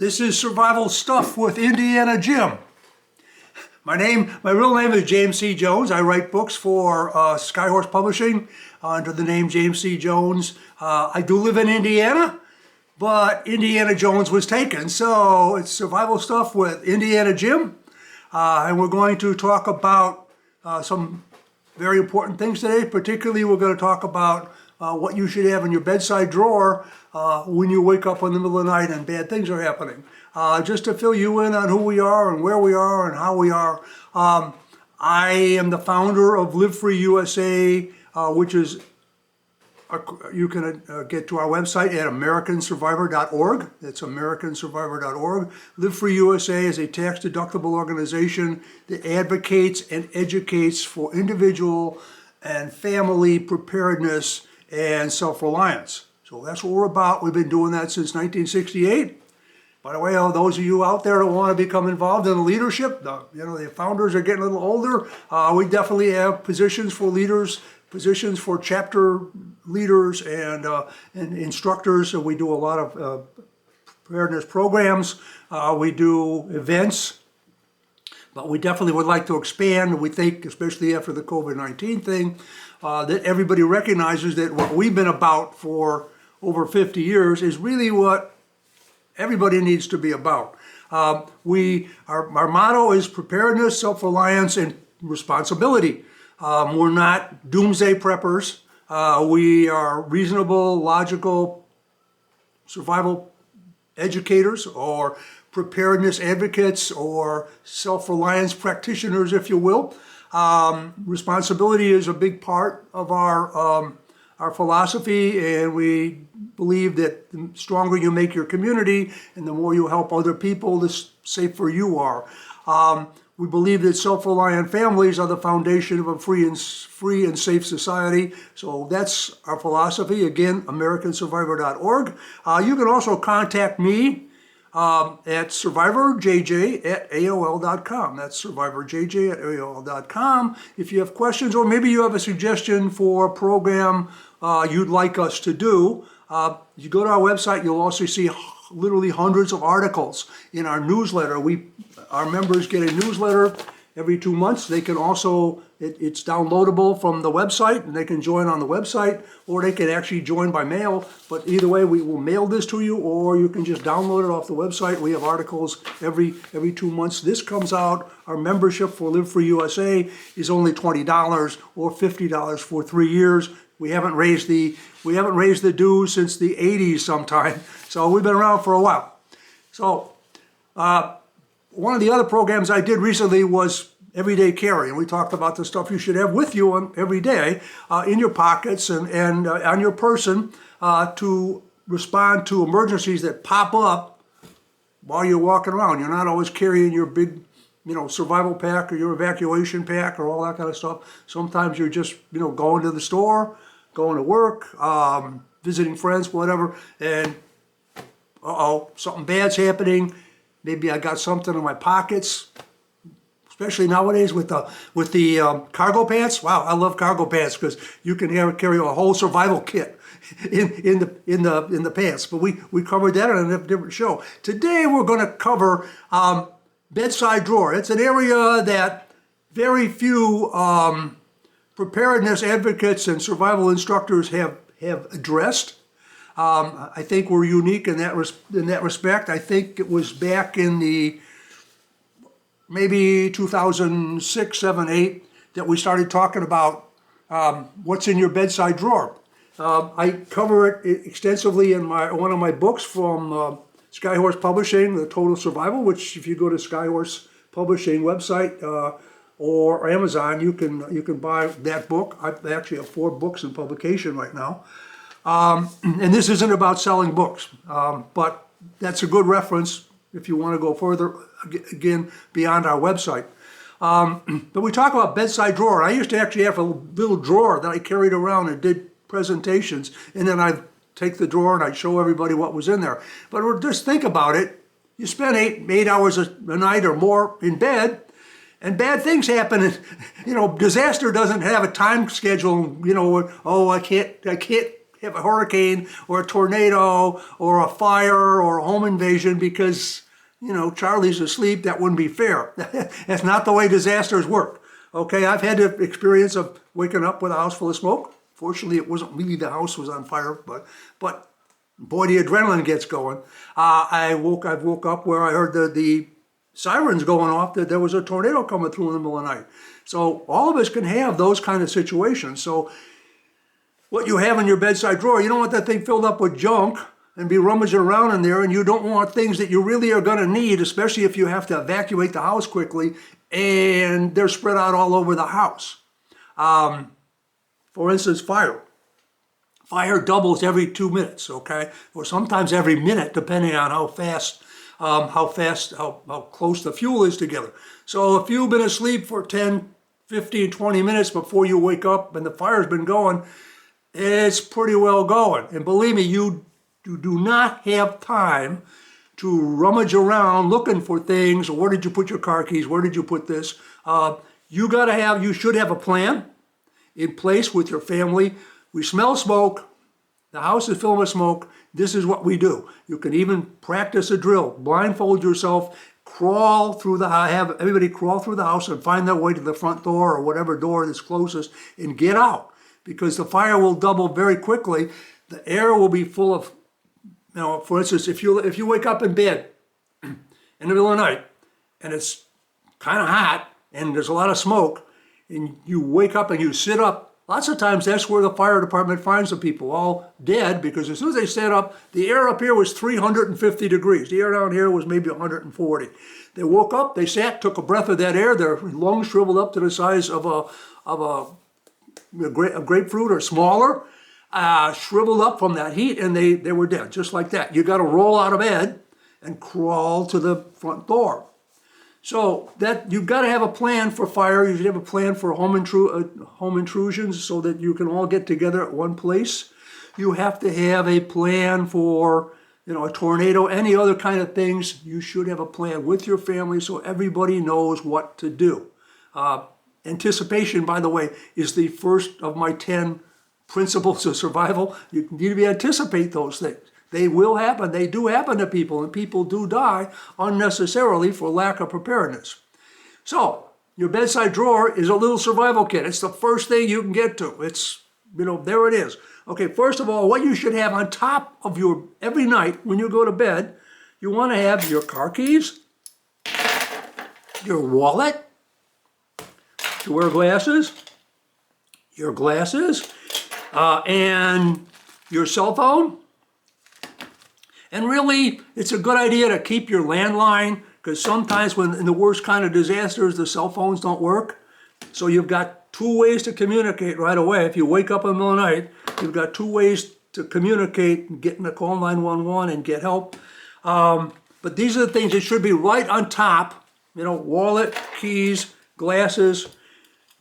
This is Survival Stuff with Indiana Jim. My real name is James C. Jones. I write books for Skyhorse Publishing under the name James C. Jones. I do live in Indiana, but Indiana Jones was taken. So it's Survival Stuff with Indiana Jim. And we're going to talk about some very important things today. Particularly, we're going to talk about what you should have in your bedside drawer when you wake up in the middle of the night and bad things are happening. Just to fill you in on who we are and where we are and how we are. I am the founder of Live Free USA, which is, you can get to our website at americansurvivor.org. That's americansurvivor.org. Live Free USA is a tax-deductible organization that advocates and educates for individual and family preparedness and self-reliance. So that's what we're about. We've been doing that since 1968. By the way, those of you out there that want to become involved in leadership, the founders are getting a little older. We definitely have positions for leaders, positions for chapter leaders and instructors. So we do a lot of preparedness programs. We do events. But we definitely would like to expand. We think, especially after the COVID-19 thing, that everybody recognizes that what we've been about for over 50 years is really what everybody needs to be about. Our motto is preparedness, self-reliance, and responsibility. We're not doomsday preppers. We are reasonable, logical survival educators or preparedness advocates or self-reliance practitioners, if you will. Responsibility is a big part of our philosophy, and we believe that the stronger you make your community and the more you help other people, the safer you are. We believe that self-reliant families are the foundation of a free and safe society. So that's our philosophy. Again, americansurvivor.org. You can also contact me at survivorjj@aol.com. That's survivorjj@aol.com. If you have questions or maybe you have a suggestion for a program you'd like us to do, you go to our website, you'll also see literally hundreds of articles in our newsletter. Our members get a newsletter every 2 months. They can also, it's downloadable from the website, and they can join on the website, or they can actually join by mail. But either way, we will mail this to you, or you can just download it off the website. We have articles every 2 months. This comes out. Our membership for Live Free USA is only $20 or $50 for 3 years. We haven't raised the dues since the 80s sometime. So we've been around for a while. So one of the other programs I did recently was Everyday Carry, and we talked about the stuff you should have with you every day in your pockets and on your person to respond to emergencies that pop up while you're walking around. You're not always carrying your big, survival pack or your evacuation pack or all that kind of stuff. Sometimes you're just, going to the store, going to work, visiting friends, whatever, and something bad's happening. Maybe I got something in my pockets, especially nowadays with the cargo pants. Wow, I love cargo pants because you can carry a whole survival kit in the pants. But we covered that in a different show. Today we're going to cover bedside drawer. It's an area that very few preparedness advocates and survival instructors have addressed. I think we're unique in that respect. I think it was back in the maybe 2006, 7, 8 that we started talking about what's in your bedside drawer. I cover it extensively in one of my books from Skyhorse Publishing, The Total Survival, which if you go to Skyhorse Publishing website or Amazon, you can buy that book. I actually have 4 books in publication right now. And this isn't about selling books, but that's a good reference if you want to go further, again, beyond our website. But we talk about bedside drawer. I used to actually have a little drawer that I carried around and did presentations, and then I'd take the drawer and I'd show everybody what was in there. But just think about it. You spend eight hours a night or more in bed, and bad things happen. And, disaster doesn't have a time schedule, I can't have a hurricane or a tornado or a fire or a home invasion because, you know, Charlie's asleep. That wouldn't be fair. That's not the way disasters work. Okay, I've had the experience of waking up with a house full of smoke. Fortunately, it wasn't really the house was on fire, but boy, the adrenaline gets going. I woke up where I heard the sirens going off, that there was a tornado coming through in the middle of the night. So all of us can have those kind of situations. So what you have in your bedside drawer, you don't want that thing filled up with junk and be rummaging around in there, and you don't want things that you really are going to need, especially if you have to evacuate the house quickly and they're spread out all over the house. For instance, fire. Fire doubles every 2 minutes, okay? Or sometimes every minute, depending on how close the fuel is together. So if you've been asleep for 10, 15, 20 minutes before you wake up and the fire's been going, it's pretty well going. And believe me, you do not have time to rummage around looking for things. Where did you put your car keys? Where did you put this? You should have a plan in place with your family. We smell smoke. The house is filled with smoke. This is what we do. You can even practice a drill. Blindfold yourself, have everybody crawl through the house and find their way to the front door or whatever door is closest and get out, because the fire will double very quickly. The air will be full of, you know, for instance, if you wake up in bed in the middle of the night and it's kind of hot and there's a lot of smoke, and you wake up and you sit up, lots of times that's where the fire department finds the people, all dead, because as soon as they sat up, the air up here was 350 degrees. The air down here was maybe 140. They woke up, they sat, took a breath of that air, their lungs shriveled up to the size of a grapefruit or smaller, shriveled up from that heat, and they were dead, just like that. You got to roll out of bed and crawl to the front door. So that you've got to have a plan for fire. You should have a plan for home intrusions so that you can all get together at one place. You have to have a plan for, you know, a tornado, any other kind of things. You should have a plan with your family so everybody knows what to do. Anticipation, by the way, is the first of my 10 principles of survival. You need to anticipate those things. They will happen. They do happen to people, and people do die unnecessarily for lack of preparedness. So your bedside drawer is a little survival kit. It's the first thing you can get to. It's, you know, there it is. Okay, first of all, what you should have on top of your, every night when you go to bed, you want to have your car keys, your wallet, to wear glasses, your glasses, and your cell phone. And really, it's a good idea to keep your landline, because sometimes when in the worst kind of disasters, the cell phones don't work. So you've got 2 ways to communicate right away. If you wake up in the middle of the night, you've got 2 ways to communicate, get in the call 911 and get help. But these are the things that should be right on top, you know, wallet, keys, glasses.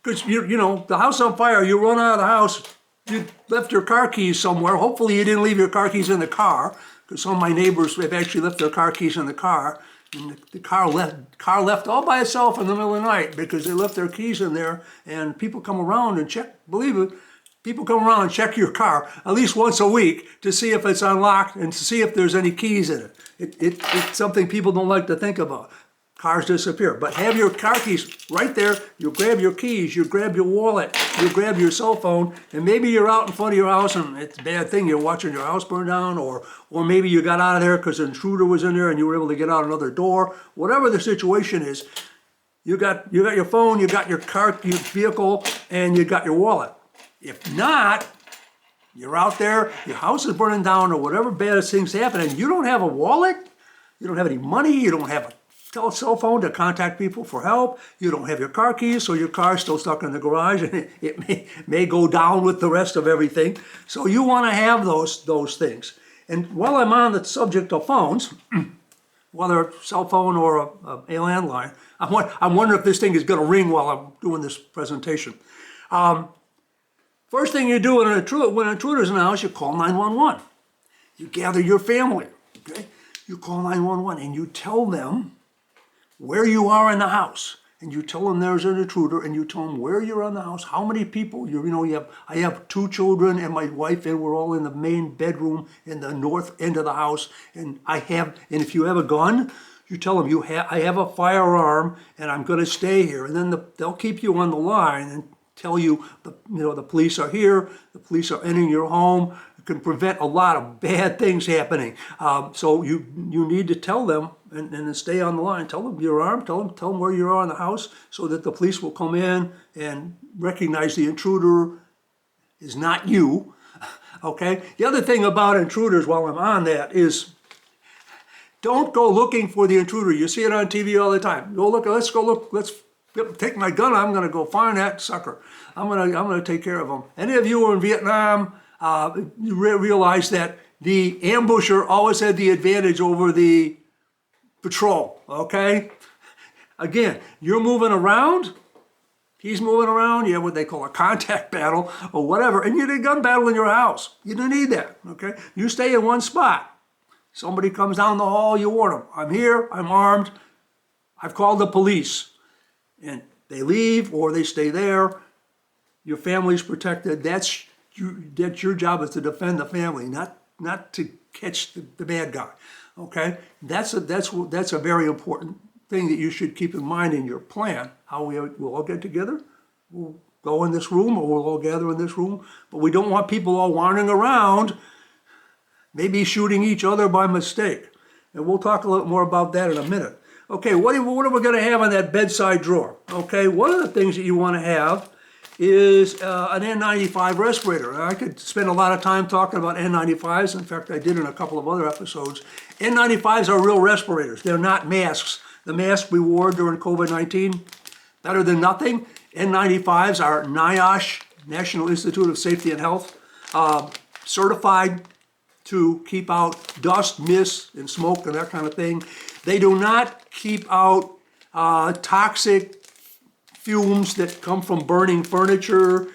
Because, you know, the house on fire, you run out of the house, you left your car keys somewhere. Hopefully you didn't leave your car keys in the car, because some of my neighbors have actually left their car keys in the car. And the car left all by itself in the middle of the night because they left their keys in there, and people come around and check, believe it, people come around and check your car at least once a week to see if it's unlocked and to see if there's any keys in it. It's something people don't like to think about. Cars disappear, but have your car keys right there. You grab your keys, you grab your wallet, you grab your cell phone, and maybe you're out in front of your house and it's a bad thing, you're watching your house burn down, or maybe you got out of there because an intruder was in there and you were able to get out another door. Whatever the situation is, you got your phone, you got your car, your vehicle, and you got your wallet. If not, you're out there, your house is burning down, or whatever bad things happen, and you don't have a wallet, you don't have any money, you don't have a cell phone to contact people for help, you don't have your car keys, so your car's still stuck in the garage, and it may go down with the rest of everything. So you want to have those things. And while I'm on the subject of phones, whether a cell phone or a landline, I'm wondering if this thing is going to ring while I'm doing this presentation. First thing you do when an intruder's in the house, you call 911. You gather your family, okay? You call 911 and you tell them where you are in the house. and you tell them there's an intruder, and you tell them where you're in the house, how many people, I have 2 children and my wife, and we're all in the main bedroom in the north end of the house, and if you have a gun, you tell them I have a firearm and I'm going to stay here, and then they'll keep you on the line and tell you the police are here, the police are entering your home. It can prevent a lot of bad things happening. So you need to tell them and then stay on the line. Tell them you're armed. Tell them where you are in the house, so that the police will come in and recognize the intruder is not you. Okay. The other thing about intruders, while I'm on that, is don't go looking for the intruder. You see it on TV all the time. Let's go look. Let's take my gun. I'm going to go find that sucker. I'm going to take care of him. Any of you who are in Vietnam, you realize that the ambusher always had the advantage over the patrol. Okay. Again, you're moving around. He's moving around. You have what they call a contact battle or whatever, and you did a gun battle in your house. You don't need that. Okay. You stay in one spot. Somebody comes down the hall, you warn them. I'm here, I'm armed, I've called the police. And they leave or they stay there. Your family's protected. That's your job, is to defend the family, not to catch the bad guy. Okay? That's a very important thing that you should keep in mind in your plan. How we'll all get together. We'll go in this room, or we'll all gather in this room. But we don't want people all wandering around, maybe shooting each other by mistake. And we'll talk a little more about that in a minute. Okay, what are we going to have on that bedside drawer? Okay, one of the things that you want to have is an N95 respirator. Now, I could spend a lot of time talking about N95s. In fact, I did in a couple of other episodes. N95s are real respirators. They're not masks. The mask we wore during COVID-19, better than nothing. N95s are NIOSH, National Institute of Safety and Health, certified to keep out dust, mist, and smoke and that kind of thing. They do not keep out toxic fumes that come from burning furniture.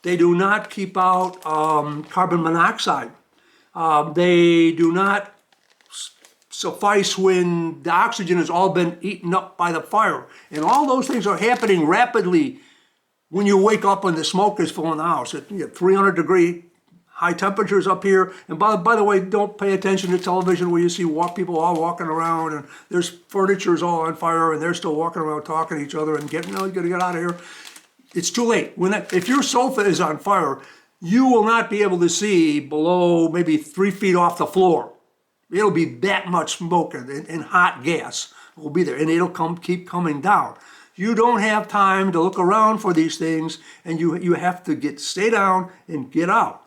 They do not keep out carbon monoxide. They do not suffice when the oxygen has all been eaten up by the fire. And all those things are happening rapidly when you wake up and the smoke is filling the house. At 300-degree high temperatures up here. And by the way, don't pay attention to television where you see people all walking around and there's furniture's all on fire and they're still walking around talking to each other and you gotta get out of here. It's too late. If your sofa is on fire, you will not be able to see below maybe 3 feet off the floor. It'll be that much smoke and hot gas will be there, and it'll keep coming down. You don't have time to look around for these things, and you have to stay down and get out.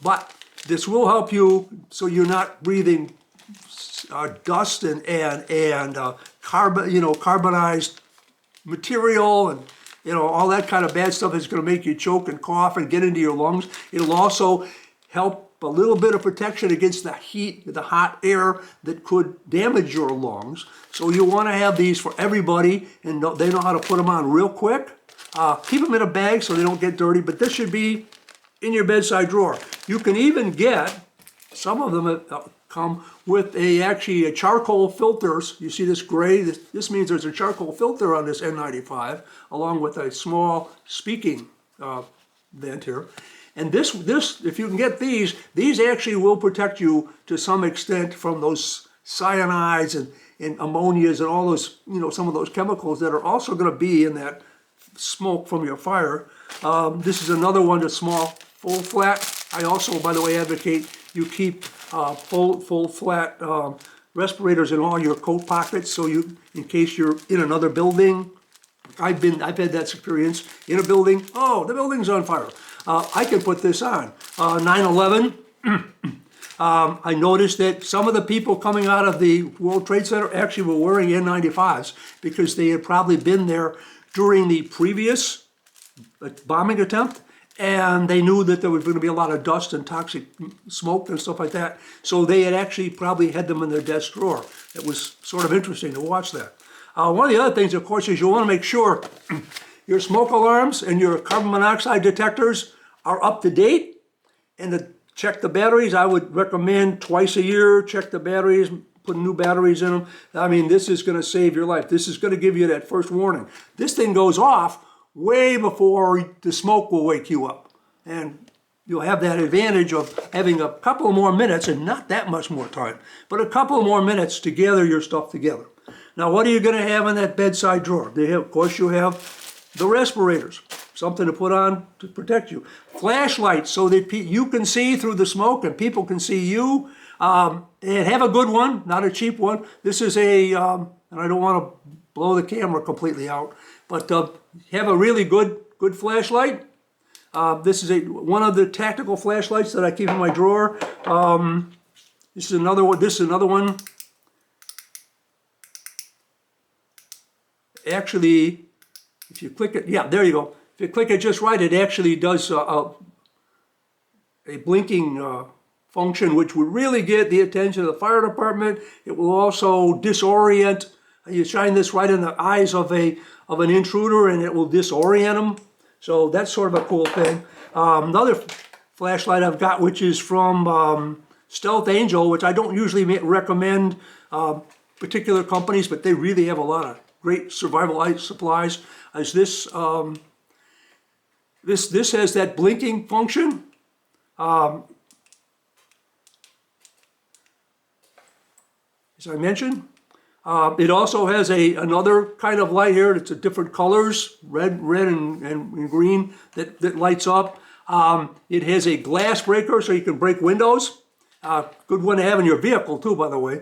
But this will help you so you're not breathing dust and carbonized material and all that kind of bad stuff is going to make you choke and cough and get into your lungs. It'll also help a little bit of protection against the heat, the hot air that could damage your lungs. So you want to have these for everybody, and they know how to put them on real quick. Keep them in a bag so they don't get dirty, but this should be in your bedside drawer. You can even get, some of them come with actually a charcoal filters. You see this gray? This means there's a charcoal filter on this N95, along with a small speaking vent here. And this, if you can get these actually will protect you to some extent from those cyanides and ammonias and all those, some of those chemicals that are also going to be in that smoke from your fire. This is another one that's small, full flat. I also, by the way, advocate you keep full flat respirators in all your coat pockets, so in case you're in another building. I've had that experience in a building. Oh, the building's on fire. I can put this on. 9/11. I noticed that some of the people coming out of the World Trade Center actually were wearing N95s because they had probably been there during the previous bombing attempt, and they knew that there was going to be a lot of dust and toxic smoke and stuff like that. So they had actually probably had them in their desk drawer. It was sort of interesting to watch that. One of the other things, of course, is you want to make sure your smoke alarms and your carbon monoxide detectors are up to date. And to check the batteries, I would recommend twice a year, check the batteries, putting new batteries in them. I mean, this is going to save your life. This is going to give you that first warning. This thing goes off way before the smoke will wake you up. And you'll have that advantage of having a couple more minutes, and not that much more time, but a couple more minutes to gather your stuff together. Now, what are you going to have in that bedside drawer? Of course, you have the respirators, something to put on to protect you. Flashlights so that you can see through the smoke and people can see you. And have a good one, not a cheap one. This is and I don't want to blow the camera completely out, but have a really good flashlight. This is one of the tactical flashlights that I keep in my drawer. This is another one. This is another one. Actually, if you click it, yeah, there you go. If you click it just right, it actually does a blinking function, which would really get the attention of the fire department. It will also disorient. You shine this right in the eyes of an intruder, and it will disorient them. So that's sort of a cool thing. Another flashlight I've got, which is from Stealth Angel, which I don't usually recommend particular companies, but they really have a lot of great survival supplies. Is this this has that blinking function. As I mentioned, it also has another kind of light here. It's a different colors, red and green, that lights up. It has a glass breaker so you can break windows. Good one to have in your vehicle too, by the way.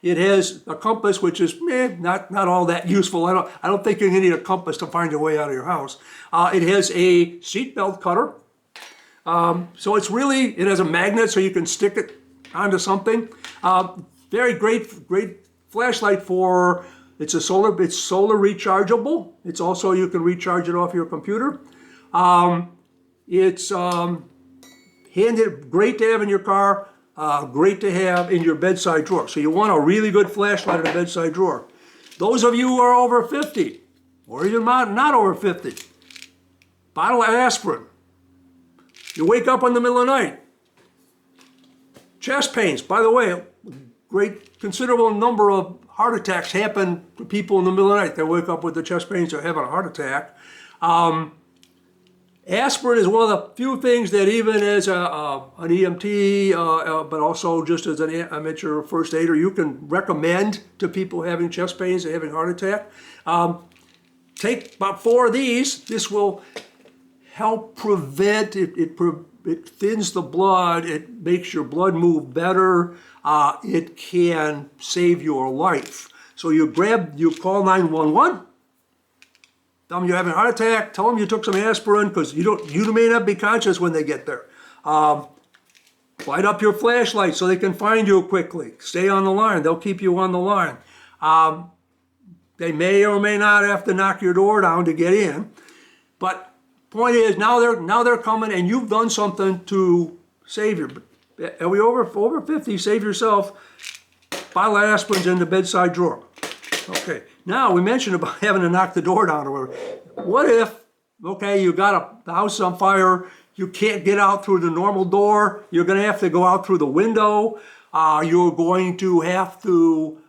It has a compass, which is not all that useful. I don't think you're going to need a compass to find your way out of your house. It has a seatbelt cutter. So it has a magnet so you can stick it onto something. Very great flashlight for, it's solar rechargeable. It's also, you can recharge it off your computer. It's great to have in your car, great to have in your bedside drawer. So you want a really good flashlight in a bedside drawer. Those of you who are over 50, or even not over 50, bottle of aspirin. You wake up in the middle of the night. Chest pains, by the way, considerable number of heart attacks happen to people in the middle of the night. They wake up with the chest pains or having a heart attack. Aspirin is one of the few things that even as an EMT, but also just as an amateur first aider, you can recommend to people having chest pains and having heart attack. Take about 4 of these. This will help prevent, it thins the blood, it makes your blood move better. It can save your life. So you call 911, tell them you're having a heart attack, tell them you took some aspirin, because you may not be conscious when they get there. Light up your flashlight so they can find you quickly. Stay on the line, they'll keep you on the line. They may or may not have to knock your door down to get in, but point is, now they're coming, and you've done something to save your. Are we over 50? Save yourself. Bottle of aspirin's in the bedside drawer. Okay. Now we mentioned about having to knock the door down or whatever. What if? Okay, you got the house on fire. You can't get out through the normal door. You're going to have to go out through the window. You're going to have to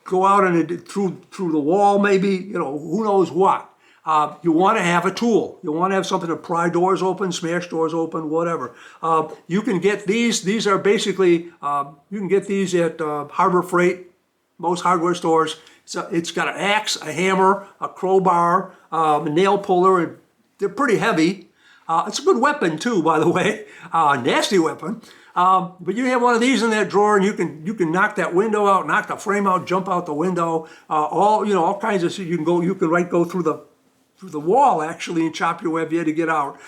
go out and through the wall, maybe. Who knows what. You want to have a tool. You want to have something to pry doors open, smash doors open, whatever. You can get these. These are basically, you can get these at Harbor Freight, most hardware stores. So it's got an axe, a hammer, a crowbar, a nail puller. And they're pretty heavy. It's a good weapon too, by the way. Nasty weapon. But you have one of these in that drawer, and you can knock that window out, knock the frame out, jump out the window. All kinds of. You can go through the wall actually and chop your way if you had to get out.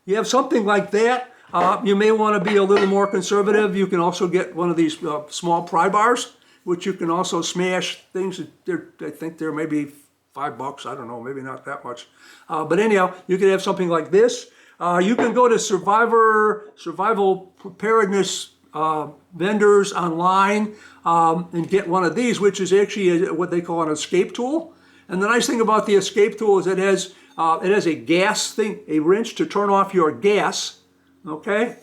You have something like that. You may want to be a little more conservative. You can also get one of these small pry bars, which you can also smash things. I think they're maybe $5. I don't know, maybe not that much. But anyhow, you can have something like this. You can go to survival preparedness vendors online and get one of these, which is actually what they call an escape tool. And the nice thing about the escape tool is it has a gas thing, a wrench to turn off your gas, okay?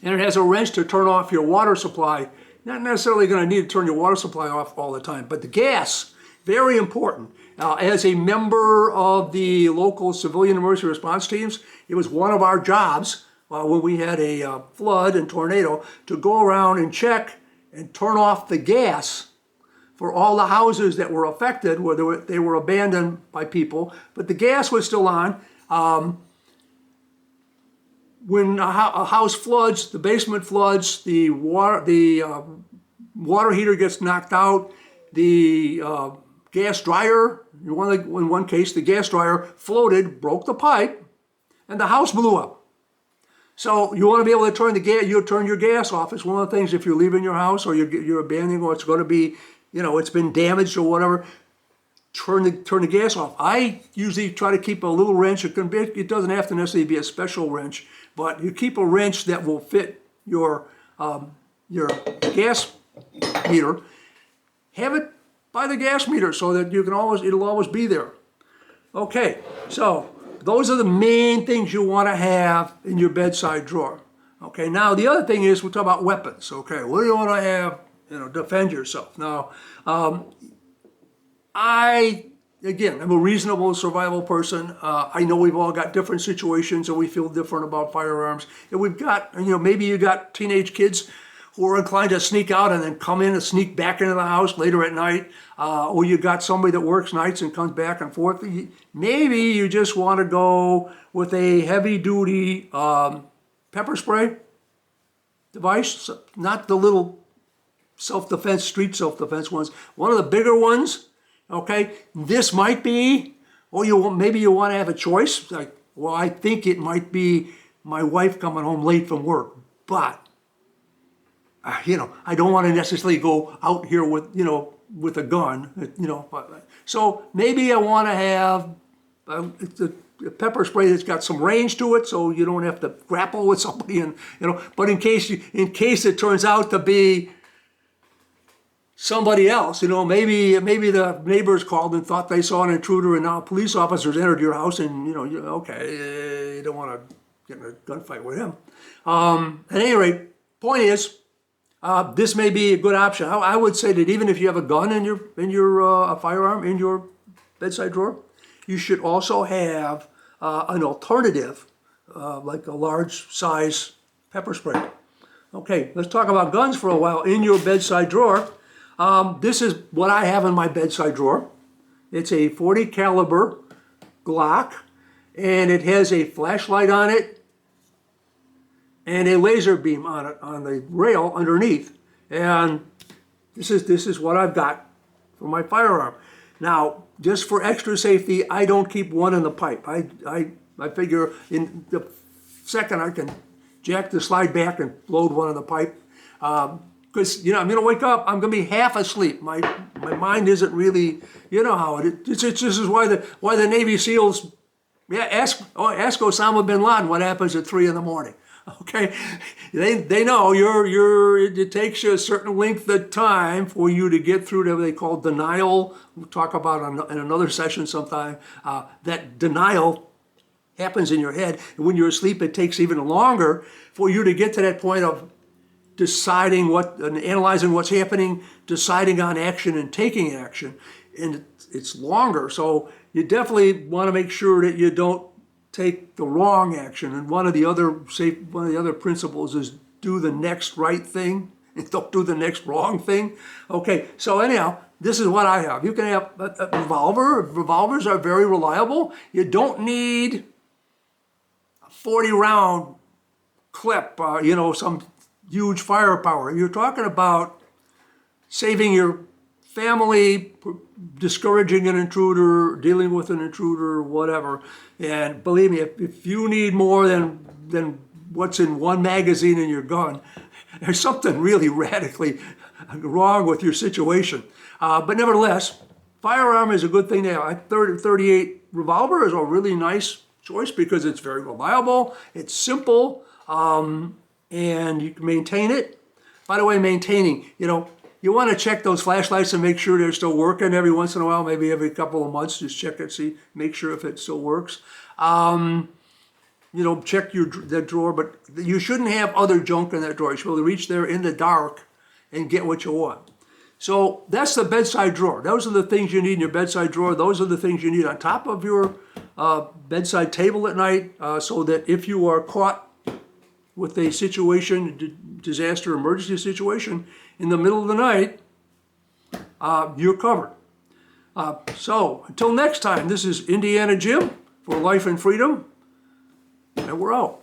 And it has a wrench to turn off your water supply not necessarily going to need to turn your water supply off all the time, but the gas, very important. As a member of the local civilian emergency response teams, it was one of our jobs when we had a flood and tornado to go around and check and turn off the gas for all the houses that were affected, where they were abandoned by people, but the gas was still on. When a house floods, the basement floods, the water heater gets knocked out, the gas dryer, in one case, the gas dryer floated, broke the pipe, and the house blew up. So you want to be able to turn your gas off. It's one of the things if you're leaving your house or you're abandoning, or it's going to be, it's been damaged or whatever. Turn the gas off. I usually try to keep a little wrench. It doesn't have to necessarily be a special wrench, but you keep a wrench that will fit your gas meter. Have it by the gas meter so that it'll always be there. Okay, so those are the main things you want to have in your bedside drawer. Okay, now the other thing is we talk about weapons. Okay, what do you want to have? Defend yourself. Now, I'm a reasonable survival person. I know we've all got different situations and we feel different about firearms. And we've got, maybe you got teenage kids who are inclined to sneak out and then come in and sneak back into the house later at night. Or you got somebody that works nights and comes back and forth. Maybe you just want to go with a heavy-duty pepper spray device, not the little self-defense, street self-defense ones. One of the bigger ones. Okay, this might be, or maybe you want to have a choice. Like, well, I think it might be my wife coming home late from work, but I don't want to necessarily go out here with a gun. So maybe I want to have a pepper spray that's got some range to it, so you don't have to grapple with somebody, and But in case it turns out to be somebody else, maybe the neighbors called and thought they saw an intruder, and now police officers entered your house, and you don't want to get in a gunfight with him. At any rate, point is, this may be a good option. I would say that even if you have a gun in your firearm in your bedside drawer, you should also have an alternative, like a large size pepper spray. Okay, let's talk about guns for a while in your bedside drawer. This is what I have in my bedside drawer. It's a .40 caliber Glock, and it has a flashlight on it and a laser beam on it on the rail underneath. And this is what I've got for my firearm. Now, just for extra safety, I don't keep one in the pipe. I figure in the second I can jack the slide back and load one in the pipe. Because I'm going to wake up, I'm going to be half asleep. My mind isn't really, how it is. This is why the Navy SEALs, ask Osama bin Laden what happens at 3 a.m. Okay, they know it takes you a certain length of time for you to get through to what they call denial. We'll talk about in another session sometime. That denial happens in your head, and when you're asleep, it takes even longer for you to get to that point of deciding analyzing what's happening, deciding on action and taking action, and it's longer. So you definitely want to make sure that you don't take the wrong action. And one of the other principles is do the next right thing and don't do the next wrong thing. Okay, so anyhow, this is what I have. You can have a revolver. Revolvers are very reliable. You don't need a 40-round clip, some huge firepower. You're talking about saving your family, discouraging an intruder, dealing with an intruder, whatever. And believe me, if you need more than what's in one magazine in your gun, there's something really radically wrong with your situation. But nevertheless, firearm is a good thing to have. 38 revolver is a really nice choice because it's very reliable, it's simple, and you can maintain it. By the way, maintaining, you want to check those flashlights and make sure they're still working every once in a while, maybe every couple of months, just check it, make sure if it still works. Check that drawer, but you shouldn't have other junk in that drawer. You should be able to reach there in the dark and get what you want. So that's the bedside drawer. Those are the things you need in your bedside drawer. Those are the things you need on top of your bedside table at night, so that if you are caught with a situation, disaster, emergency situation, in the middle of the night, you're covered. So until next time, this is Indiana Jim for Life and Freedom, and we're out.